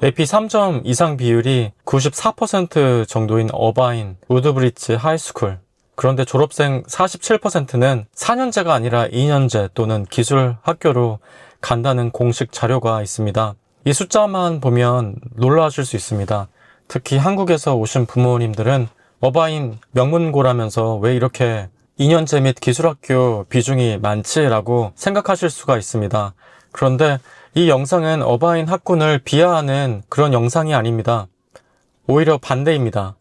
AP 3점 이상 비율이 94% 정도인 어바인 우드브리지 하이스쿨. 그런데 졸업생 47%는 4년제가 아니라 2년제 또는 기술 학교로 간다는 공식 자료가 있습니다. 이 숫자만 보면 놀라실 수 있습니다. 특히 한국에서 오신 부모님들은 어바인 명문고라면서 왜 이렇게 2년제 및 기술학교 비중이 많지라고 생각하실 수가 있습니다. 그런데 이 영상은 어바인 학군을 비하하는 그런 영상이 아닙니다. 오히려 반대입니다.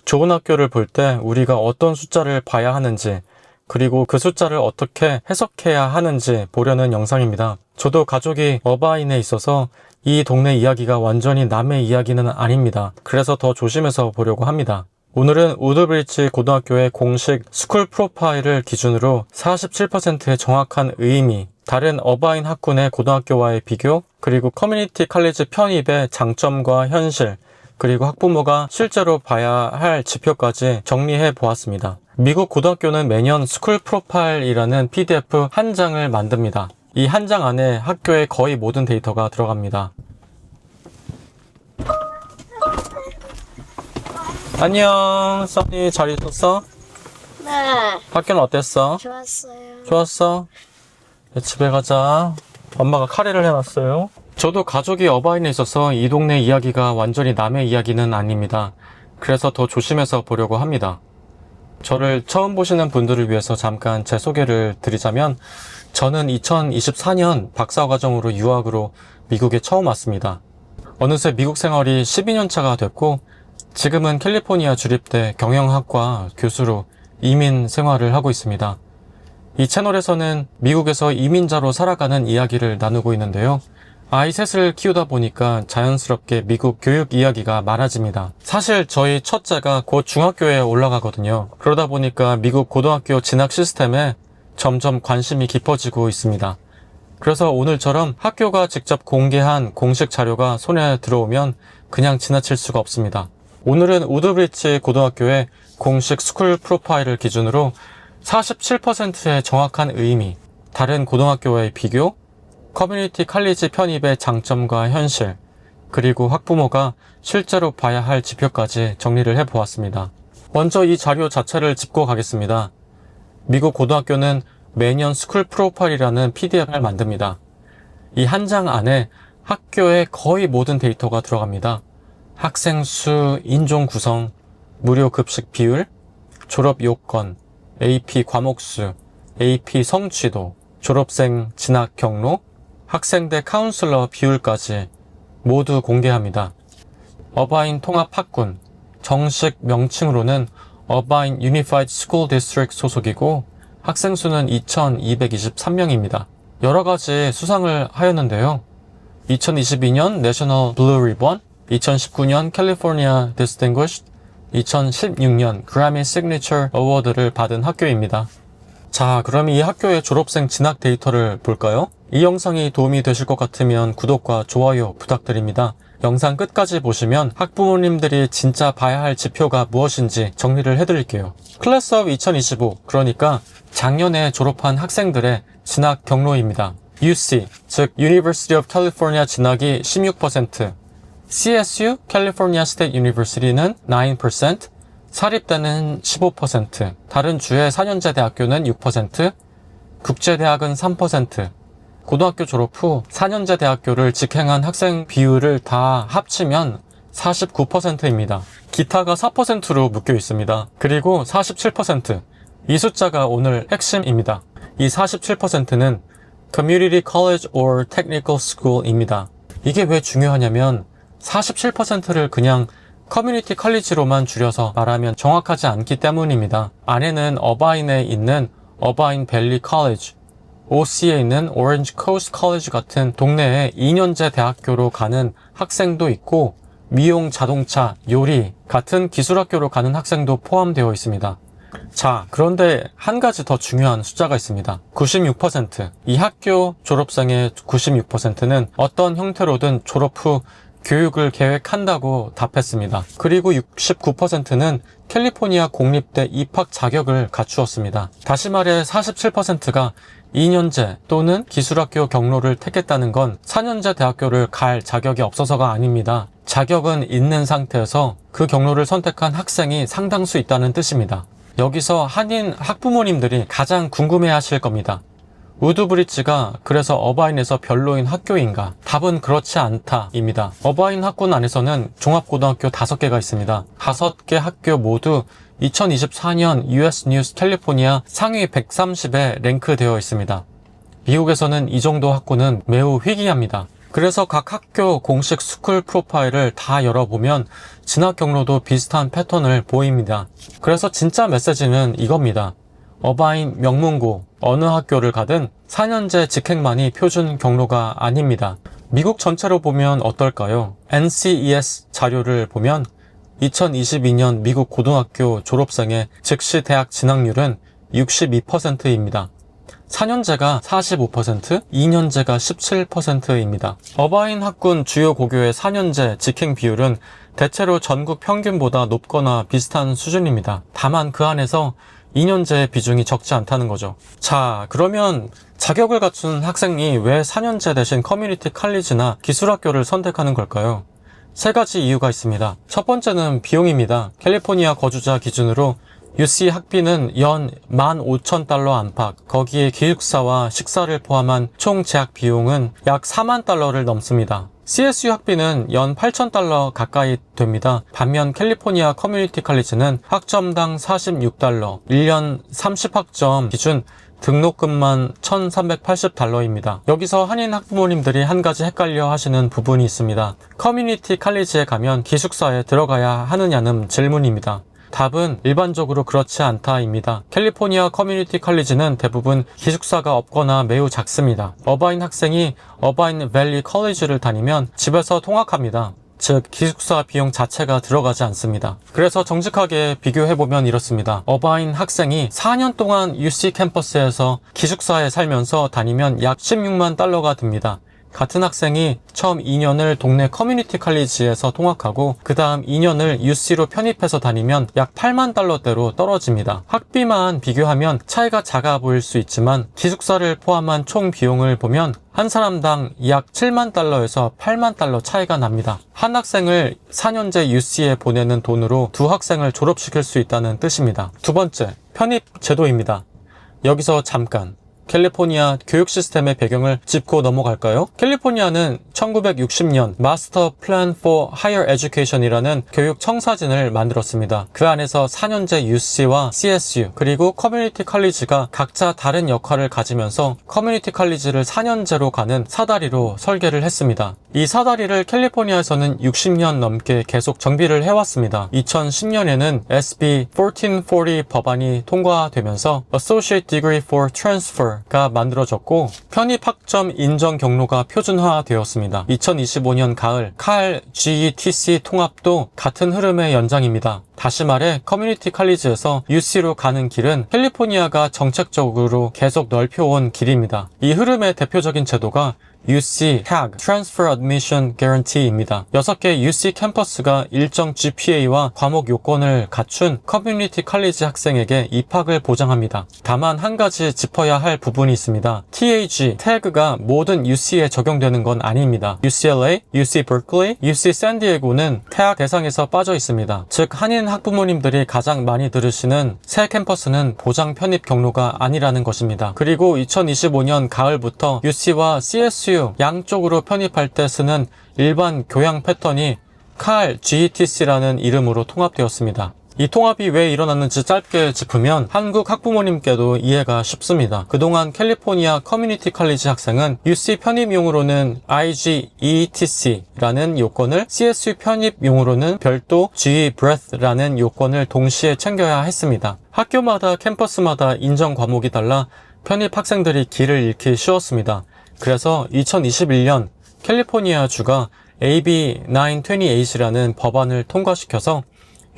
좋은 학교를 볼 때 우리가 어떤 숫자를 봐야 하는지, 그리고 그 숫자를 어떻게 해석해야 하는지 보려는 영상입니다. 저도 가족이 어바인에 있어서 이 동네 이야기가 완전히 남의 이야기는 아닙니다. 그래서 더 조심해서 보려고 합니다. 오늘은 우드브리지 고등학교의 공식 스쿨 프로파일을 기준으로 47%의 정확한 의미, 다른 어바인 학군의 고등학교와의 비교, 그리고 커뮤니티 칼리지 편입의 장점과 현실, 그리고 학부모가 실제로 봐야 할 지표까지 정리해 보았습니다. 미국 고등학교는 매년 스쿨 프로파일이라는 PDF 한 장을 만듭니다. 이 한 장 안에 학교의 거의 모든 데이터가 들어갑니다. 안녕, 써니 잘 있었어? 네, 학교는 어땠어? 좋았어요. 좋았어? 네, 집에 가자. 엄마가 카레를 해놨어요. 저도 가족이 어바인에 있어서 이 동네 이야기가 완전히 남의 이야기는 아닙니다. 그래서 더 조심해서 보려고 합니다. 저를 처음 보시는 분들을 위해서 잠깐 제 소개를 드리자면, 저는 2024년 박사과정으로 유학으로 미국에 처음 왔습니다. 어느새 미국 생활이 12년 차가 됐고, 지금은 캘리포니아 주립대 경영학과 교수로 이민 생활을 하고 있습니다. 이 채널에서는 미국에서 이민자로 살아가는 이야기를 나누고 있는데요. 아이 셋을 키우다 보니까 자연스럽게 미국 교육 이야기가 많아집니다. 사실 저희 첫째가 곧 중학교에 올라가거든요. 그러다 보니까 미국 고등학교 진학 시스템에 점점 관심이 깊어지고 있습니다. 그래서 오늘처럼 학교가 직접 공개한 공식 자료가 손에 들어오면 그냥 지나칠 수가 없습니다. 오늘은 우드브리지 고등학교의 공식 스쿨 프로파일을 기준으로 47%의 정확한 의미, 다른 고등학교와의 비교, 커뮤니티 칼리지 편입의 장점과 현실, 그리고 학부모가 실제로 봐야 할 지표까지 정리를 해보았습니다. 먼저 이 자료 자체를 짚고 가겠습니다. 미국 고등학교는 매년 스쿨 프로파일이라는 PDF를 만듭니다. 이 한 장 안에 학교의 거의 모든 데이터가 들어갑니다. 학생 수, 인종 구성, 무료 급식 비율, 졸업 요건, AP 과목 수, AP 성취도, 졸업생 진학 경로, 학생대 카운슬러 비율까지 모두 공개합니다. 어바인 통합학군, 정식 명칭으로는 어바인 유니파이드 스쿨 디스트릭트 소속이고 학생 수는 2,223명입니다. 여러 가지 수상을 하였는데요. 2022년 내셔널 블루 리본, 2019년 캘리포니아 디스팅귀시드, 2016년 그래미 시그니처 어워드를 받은 학교입니다. 자, 그럼 이 학교의 졸업생 진학 데이터를 볼까요? 이 영상이 도움이 되실 것 같으면 구독과 좋아요 부탁드립니다. 영상 끝까지 보시면 학부모님들이 진짜 봐야 할 지표가 무엇인지 정리를 해드릴게요. 클래스 업 2025, 그러니까 작년에 졸업한 학생들의 진학 경로입니다. UC, 즉 University of California 진학이 16%, CSU, California State University는 9%, 사립대는 15%, 다른 주의 4년제 대학교는 6%, 국제대학은 3%, 고등학교 졸업 후 4년제 대학교를 직행한 학생 비율을 다 합치면 49%입니다. 기타가 4%로 묶여 있습니다. 그리고 47%, 이 숫자가 오늘 핵심입니다. 이 47%는 Community College or Technical School입니다. 이게 왜 중요하냐면 47%를 그냥 커뮤니티 컬리지로만 줄여서 말하면 정확하지 않기 때문입니다. 안에는 어바인에 있는 어바인 밸리 컬리지, OC에 있는 오렌지 코스트 컬리지 같은 동네에 2년제 대학교로 가는 학생도 있고 미용, 자동차, 요리 같은 기술학교로 가는 학생도 포함되어 있습니다. 자, 그런데 한 가지 더 중요한 숫자가 있습니다. 96%. 이 학교 졸업생의 96%는 어떤 형태로든 졸업 후 교육을 계획한다고 답했습니다. 그리고 69%는 캘리포니아 공립대 입학 자격을 갖추었습니다. 다시 말해 47%가 2년제 또는 기술학교 경로를 택했다는 건 4년제 대학교를 갈 자격이 없어서가 아닙니다. 자격은 있는 상태에서 그 경로를 선택한 학생이 상당수 있다는 뜻입니다. 여기서 한인 학부모님들이 가장 궁금해하실 겁니다. 우드브리지가 그래서 어바인에서 별로인 학교인가? 답은 그렇지 않다입니다. 어바인 학군 안에서는 종합고등학교 5개가 있습니다. 5개 학교 모두 2024년 US 뉴스 캘리포니아 상위 130에 랭크되어 있습니다. 미국에서는 이 정도 학군은 매우 희귀합니다. 그래서 각 학교 공식 스쿨 프로파일을 다 열어보면 진학 경로도 비슷한 패턴을 보입니다. 그래서 진짜 메시지는 이겁니다. 어바인 명문고 어느 학교를 가든 4년제 직행만이 표준 경로가 아닙니다. 미국 전체로 보면 어떨까요? NCES 자료를 보면 2022년 미국 고등학교 졸업생의 즉시 대학 진학률은 62%입니다. 4년제가 45%, 2년제가 17%입니다. 어바인 학군 주요 고교의 4년제 직행 비율은 대체로 전국 평균보다 높거나 비슷한 수준입니다. 다만 그 안에서 2년제의 비중이 적지 않다는 거죠. 자, 그러면 자격을 갖춘 학생이 왜 4년제 대신 커뮤니티 칼리지나 기술학교를 선택하는 걸까요? 3가지 이유가 있습니다. 첫 번째는 비용입니다. 캘리포니아 거주자 기준으로 UC 학비는 연 15,000달러 안팎, 거기에 기숙사와 식사를 포함한 총 재학 비용은 약 4만 달러를 넘습니다. CSU 학비는 연 8,000달러 가까이 됩니다. 반면 캘리포니아 커뮤니티 칼리지는 학점당 46달러, 1년 30학점 기준 등록금만 1,380달러입니다. 여기서 한인 학부모님들이 한 가지 헷갈려 하시는 부분이 있습니다. 커뮤니티 칼리지에 가면 기숙사에 들어가야 하느냐는 질문입니다. 답은 일반적으로 그렇지 않다입니다. 캘리포니아 커뮤니티 칼리지는 대부분 기숙사가 없거나 매우 작습니다. 어바인 학생이 어바인 밸리 컬리지를 다니면 집에서 통학합니다. 즉 기숙사 비용 자체가 들어가지 않습니다. 그래서 정직하게 비교해보면 이렇습니다. 어바인 학생이 4년 동안 UC 캠퍼스에서 기숙사에 살면서 다니면 약 16만 달러가 듭니다. 같은 학생이 처음 2년을 동네 커뮤니티 칼리지에서 통학하고 그 다음 2년을 UC로 편입해서 다니면 약 8만 달러대로 떨어집니다. 학비만 비교하면 차이가 작아 보일 수 있지만 기숙사를 포함한 총 비용을 보면 한 사람당 약 7만 달러에서 8만 달러 차이가 납니다. 한 학생을 4년제 UC에 보내는 돈으로 두 학생을 졸업시킬 수 있다는 뜻입니다. 두 번째, 편입 제도입니다. 여기서 잠깐 캘리포니아 교육 시스템의 배경을 짚고 넘어갈까요? 캘리포니아는 1960년 마스터 플랜 for Higher Education이라는 교육 청사진을 만들었습니다. 그 안에서 4년제 UC와 CSU 그리고 커뮤니티 칼리지가 각자 다른 역할을 가지면서 커뮤니티 칼리지를 4년제로 가는 사다리로 설계를 했습니다. 이 사다리를 캘리포니아에서는 60년 넘게 계속 정비를 해왔습니다. 2010년에는 SB 1440 법안이 통과되면서 Associate Degree for Transfer가 만들어졌고 편입 학점 인정 경로가 표준화되었습니다. 2025년 가을 칼 GETC 통합도 같은 흐름의 연장입니다. 다시 말해 커뮤니티 칼리지에서 UC로 가는 길은 캘리포니아가 정책적으로 계속 넓혀온 길입니다. 이 흐름의 대표적인 제도가 UC TAG, Transfer Admission Guarantee입니다. 6개 UC 캠퍼스가 일정 GPA와 과목 요건을 갖춘 커뮤니티 칼리지 학생에게 입학을 보장합니다. 다만 한 가지 짚어야 할 부분이 있습니다. TAG가 모든 UC에 적용되는 건 아닙니다. UCLA, UC Berkeley, UC 샌디에고는 TAG 대상에서 빠져 있습니다. 즉 한인 학부모님들이 가장 많이 들으시는 새 캠퍼스는 보장 편입 경로가 아니라는 것입니다. 그리고 2025년 가을부터 UC와 CSU 양쪽으로 편입할 때 쓰는 일반 교양 패턴이 칼 GETC라는 이름으로 통합되었습니다. 이 통합이 왜 일어났는지 짧게 짚으면 한국 학부모님께도 이해가 쉽습니다. 그동안 캘리포니아 커뮤니티 칼리지 학생은 UC 편입용으로는 IGETC라는 요건을, CSU 편입용으로는 별도 GE Breath라는 요건을 동시에 챙겨야 했습니다. 학교마다 캠퍼스마다 인정 과목이 달라 편입 학생들이 길을 잃기 쉬웠습니다. 그래서 2021년 캘리포니아주가 AB 928이라는 법안을 통과시켜서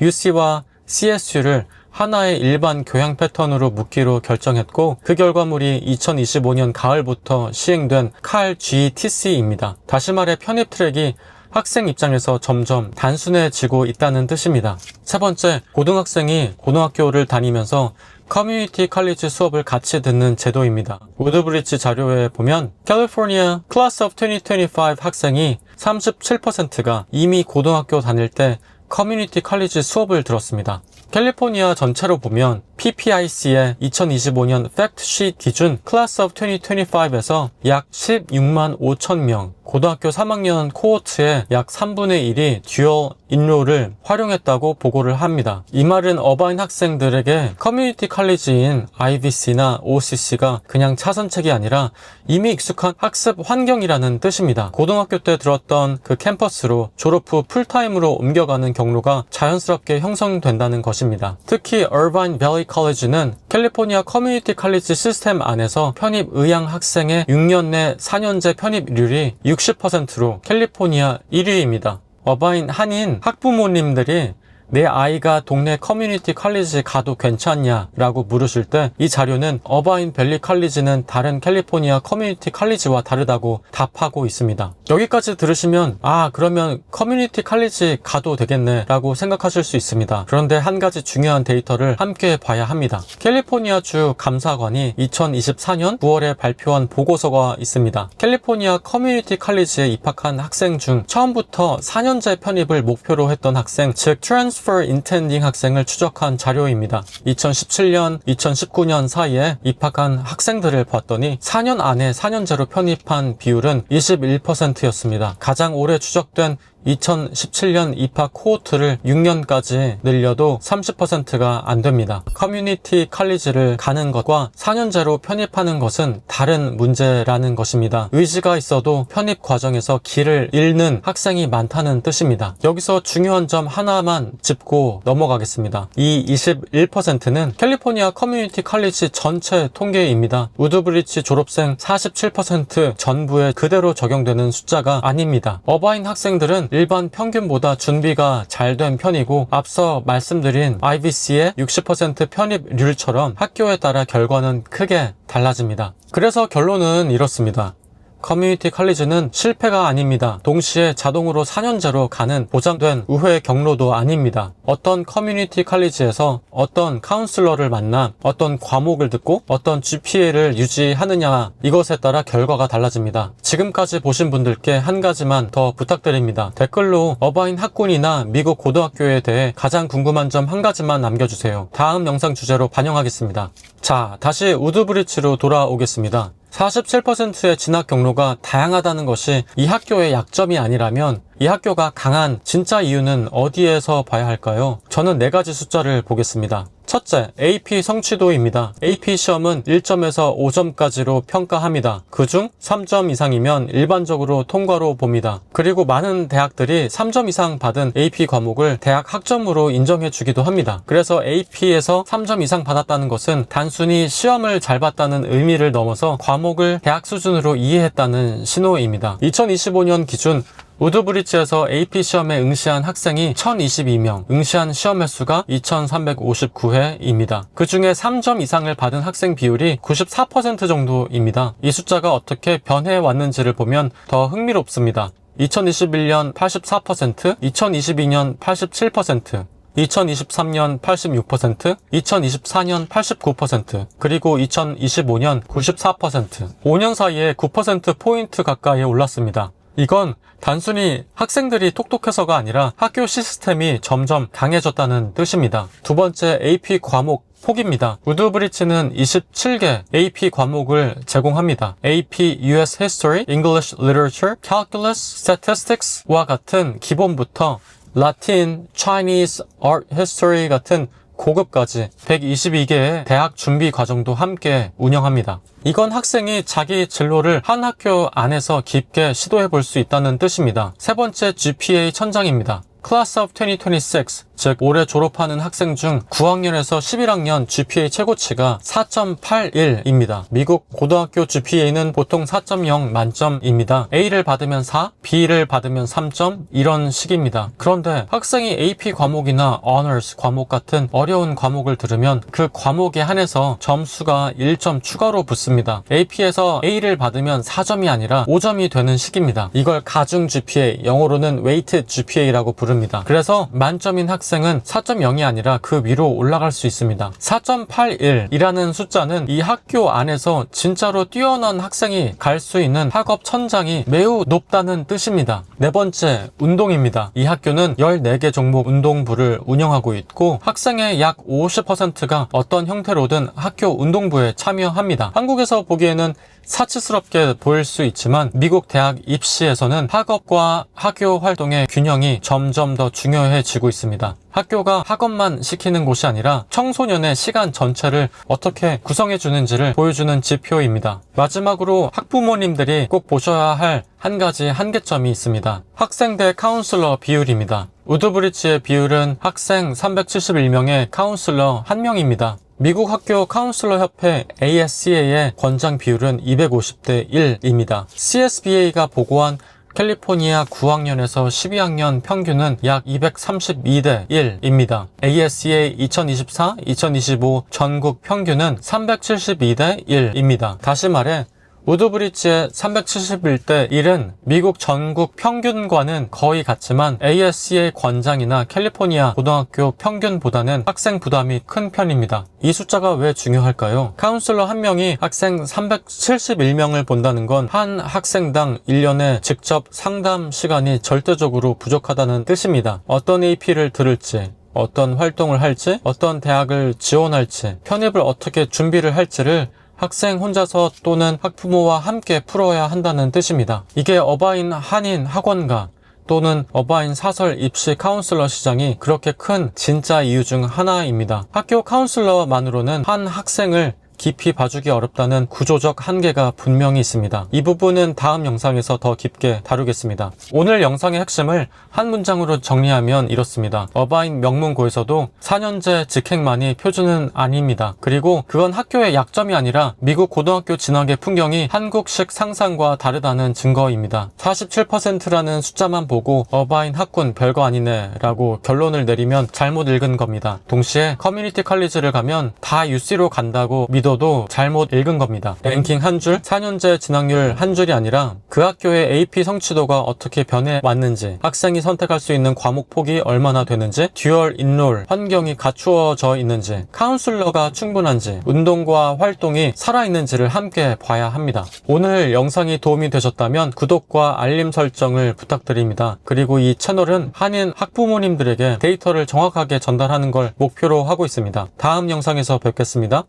UC와 CSU를 하나의 일반 교양 패턴으로 묶기로 결정했고 그 결과물이 2025년 가을부터 시행된 칼 GTC입니다. 다시 말해 편입 트랙이 학생 입장에서 점점 단순해지고 있다는 뜻입니다. 세 번째, 고등학생이 고등학교를 다니면서 커뮤니티 칼리지 수업을 같이 듣는 제도입니다. 우드브리지 자료에 보면 캘리포니아 클래스 오브 2025 학생이 37%가 이미 고등학교 다닐 때 커뮤니티 칼리지 수업을 들었습니다. 캘리포니아 전체로 보면 PPIC의 2025년 팩트시트 기준 클래스 오브 2025에서 약 16만 5천 명, 고등학교 3학년 코호트의 약 3분의 1이 듀얼 인롤을 활용했다고 보고를 합니다. 이 말은 어바인 학생들에게 커뮤니티 칼리지인 IVC나 OCC가 그냥 차선책이 아니라 이미 익숙한 학습 환경이라는 뜻입니다. 고등학교 때 들었던 그 캠퍼스로 졸업 후 풀타임으로 옮겨가는 경로가 자연스럽게 형성된다는 것입니다. 특히 얼바인 밸리 컬리지는 캘리포니아 커뮤니티 칼리지 시스템 안에서 편입 의향 학생의 6년 내 4년제 편입률이 60%로 캘리포니아 1위입니다. 어바인 한인 학부모님들이 내 아이가 동네 커뮤니티 칼리지 가도 괜찮냐 라고 물으실 때 이 자료는 어바인 밸리 칼리지는 다른 캘리포니아 커뮤니티 칼리지와 다르다고 답하고 있습니다. 여기까지 들으시면 그러면 커뮤니티 칼리지 가도 되겠네 라고 생각하실 수 있습니다. 그런데 한 가지 중요한 데이터를 함께 봐야 합니다. 캘리포니아주 감사관이 2024년 9월에 발표한 보고서가 있습니다. 캘리포니아 커뮤니티 칼리지에 입학한 학생 중 처음부터 4년제 편입을 목표로 했던 학생, 즉 Transfer Intending 학생을 추적한 자료입니다. 2017년, 2019년 사이에 입학한 학생들을 봤더니 4년 안에 4년제로 편입한 비율은 21%였습니다. 가장 오래 추적된 2017년 입학 코호트를 6년까지 늘려도 30%가 안 됩니다. 커뮤니티 칼리지를 가는 것과 4년제로 편입하는 것은 다른 문제라는 것입니다. 의지가 있어도 편입 과정에서 길을 잃는 학생이 많다는 뜻입니다. 여기서 중요한 점 하나만 짚고 넘어가겠습니다. 이 21%는 캘리포니아 커뮤니티 칼리지 전체 통계입니다. 우드브리지 졸업생 47% 전부에 그대로 적용되는 숫자가 아닙니다. 어바인 학생들은 일반 평균보다 준비가 잘 된 편이고 앞서 말씀드린 IVC의 60% 편입률처럼 학교에 따라 결과는 크게 달라집니다. 그래서 결론은 이렇습니다. 커뮤니티 칼리지는 실패가 아닙니다. 동시에 자동으로 4년제로 가는 보장된 우회 경로도 아닙니다. 어떤 커뮤니티 칼리지에서 어떤 카운슬러를 만나 어떤 과목을 듣고 어떤 GPA를 유지하느냐, 이것에 따라 결과가 달라집니다. 지금까지 보신 분들께 한 가지만 더 부탁드립니다. 댓글로 어바인 학군이나 미국 고등학교에 대해 가장 궁금한 점 한 가지만 남겨주세요. 다음 영상 주제로 반영하겠습니다. 자, 다시 우드브리지로 돌아오겠습니다. 47%의 진학 경로가 다양하다는 것이 이 학교의 약점이 아니라면 이 학교가 강한 진짜 이유는 어디에서 봐야 할까요? 저는 4가지 숫자를 보겠습니다. 첫째, AP 성취도입니다. AP 시험은 1점에서 5점까지로 평가합니다. 그중 3점 이상이면 일반적으로 통과로 봅니다. 그리고 많은 대학들이 3점 이상 받은 AP 과목을 대학 학점으로 인정해 주기도 합니다. 그래서 AP에서 3점 이상 받았다는 것은 단순히 시험을 잘 봤다는 의미를 넘어서 과목을 대학 수준으로 이해했다는 신호입니다. 2025년 기준 우드브리지에서 AP 시험에 응시한 학생이 1022명, 응시한 시험 횟수가 2359회입니다. 그 중에 3점 이상을 받은 학생 비율이 94% 정도입니다. 이 숫자가 어떻게 변해왔는지를 보면 더 흥미롭습니다. 2021년 84%, 2022년 87%, 2023년 86%, 2024년 89%, 그리고 2025년 94%, 5년 사이에 9%포인트 가까이 올랐습니다. 이건 단순히 학생들이 똑똑해서가 아니라 학교 시스템이 점점 강해졌다는 뜻입니다. 두 번째, AP 과목 폭입니다. 우드브리지는 27개 AP 과목을 제공합니다. AP US History, English Literature, Calculus, Statistics와 같은 기본부터 라틴, Chinese, Art History 같은 고급까지 122개의 대학 준비 과정도 함께 운영합니다. 이건 학생이 자기 진로를 한 학교 안에서 깊게 시도해 볼 수 있다는 뜻입니다. 세 번째, GPA 천장입니다. Class of 2026, 즉 올해 졸업하는 학생 중 9학년에서 11학년 GPA 최고치가 4.81입니다. 미국 고등학교 GPA는 보통 4.0 만점입니다. A를 받으면 4, B를 받으면 3점, 이런 식입니다. 그런데 학생이 AP 과목이나 Honors 과목 같은 어려운 과목을 들으면 그 과목에 한해서 점수가 1점 추가로 붙습니다. AP에서 A를 받으면 4점이 아니라 5점이 되는 식입니다. 이걸 가중 GPA, 영어로는 Weighted GPA라고 부릅니다. 그래서 만점인 학생 학생은 4.0이 아니라 그 위로 올라갈 수 있습니다. 4.81이라는 숫자는 이 학교 안에서 진짜로 뛰어난 학생이 갈 수 있는 학업 천장이 매우 높다는 뜻입니다. 네 번째, 운동입니다. 이 학교는 14개 종목 운동부를 운영하고 있고 학생의 약 50%가 어떤 형태로든 학교 운동부에 참여합니다. 한국에서 보기에는 사치스럽게 보일 수 있지만 미국 대학 입시에서는 학업과 학교 활동의 균형이 점점 더 중요해지고 있습니다. 학교가 학업만 시키는 곳이 아니라 청소년의 시간 전체를 어떻게 구성해 주는지를 보여주는 지표입니다. 마지막으로 학부모님들이 꼭 보셔야 할 한 가지 한계점이 있습니다. 학생 대 카운슬러 비율입니다. 우드브리지의 비율은 학생 371명에 카운슬러 1명입니다. 미국 학교 카운슬러 협회 ASCA의 권장 비율은 250대 1입니다. CSBA가 보고한 캘리포니아 9학년에서 12학년 평균은 약 232대 1입니다. ASCA 2024-2025 전국 평균은 372대 1입니다. 다시 말해 우드브리지의 371대 1은 미국 전국 평균과는 거의 같지만 ASCA 권장이나 캘리포니아 고등학교 평균보다는 학생 부담이 큰 편입니다. 이 숫자가 왜 중요할까요? 카운슬러 한 명이 학생 371명을 본다는 건 한 학생당 1년에 직접 상담 시간이 절대적으로 부족하다는 뜻입니다. 어떤 AP를 들을지, 어떤 활동을 할지, 어떤 대학을 지원할지, 편입을 어떻게 준비를 할지를 학생 혼자서 또는 학부모와 함께 풀어야 한다는 뜻입니다. 이게 어바인 한인 학원가 또는 어바인 사설 입시 카운슬러 시장이 그렇게 큰 진짜 이유 중 하나입니다. 학교 카운슬러만으로는 한 학생을 깊이 봐주기 어렵다는 구조적 한계가 분명히 있습니다. 이 부분은 다음 영상에서 더 깊게 다루겠습니다. 오늘 영상의 핵심을 한 문장으로 정리하면 이렇습니다. 어바인 명문고에서도 4년제 직행만이 표준은 아닙니다. 그리고 그건 학교의 약점이 아니라 미국 고등학교 진학의 풍경이 한국식 상상과 다르다는 증거입니다. 47%라는 숫자만 보고 어바인 학군 별거 아니네 라고 결론을 내리면 잘못 읽은 겁니다. 동시에 커뮤니티 컬리지를 가면 다 UC로 간다고 믿어도 잘못 읽은 겁니다. 랭킹 한 줄, 4년제 진학률 한 줄이 아니라 그 학교의 AP 성취도가 어떻게 변해왔는지, 학생이 선택할 수 있는 과목 폭이 얼마나 되는지, 듀얼 인롤 환경이 갖추어져 있는지, 카운슬러가 충분한지, 운동과 활동이 살아있는지를 함께 봐야 합니다. 오늘 영상이 도움이 되셨다면 구독과 알림 설정을 부탁드립니다. 그리고 이 채널은 한인 학부모님들에게 데이터를 정확하게 전달하는 걸 목표로 하고 있습니다. 다음 영상에서 뵙겠습니다.